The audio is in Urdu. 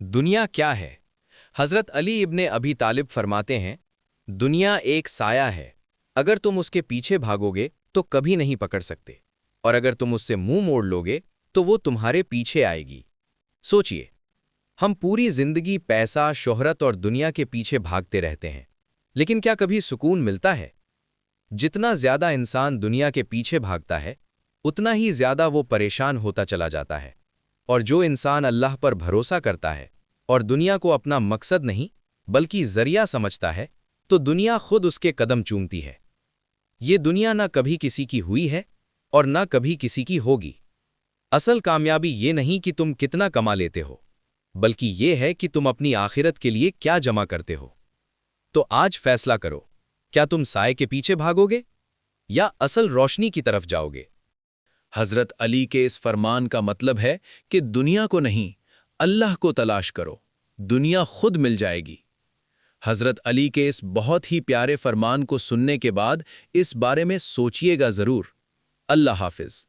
دنیا کیا ہے؟ حضرت علی ابن ابی طالب فرماتے ہیں، دنیا ایک سایہ ہے، اگر تم اس کے پیچھے بھاگو گے تو کبھی نہیں پکڑ سکتے، اور اگر تم اس سے منہ موڑ لو گے تو وہ تمہارے پیچھے آئے گی۔ سوچئے، ہم پوری زندگی پیسہ، شہرت اور دنیا کے پیچھے بھاگتے رہتے ہیں، لیکن کیا کبھی سکون ملتا ہے؟ جتنا زیادہ انسان دنیا کے پیچھے بھاگتا ہے، اتنا ہی زیادہ وہ پریشان ہوتا چلا جاتا ہے، اور جو انسان اللہ پر بھروسہ کرتا ہے اور دنیا کو اپنا مقصد نہیں بلکہ ذریعہ سمجھتا ہے، تو دنیا خود اس کے قدم چومتی ہے۔ یہ دنیا نہ کبھی کسی کی ہوئی ہے اور نہ کبھی کسی کی ہوگی۔ اصل کامیابی یہ نہیں کہ تم کتنا کما لیتے ہو، بلکہ یہ ہے کہ تم اپنی آخرت کے لیے کیا جمع کرتے ہو۔ تو آج فیصلہ کرو، کیا تم سائے کے پیچھے بھاگو گے یا اصل روشنی کی طرف جاؤ گے؟ حضرت علی کے اس فرمان کا مطلب ہے کہ دنیا کو نہیں، اللہ کو تلاش کرو، دنیا خود مل جائے گی۔ حضرت علی کے اس بہت ہی پیارے فرمان کو سننے کے بعد اس بارے میں سوچئے گا ضرور۔ اللہ حافظ۔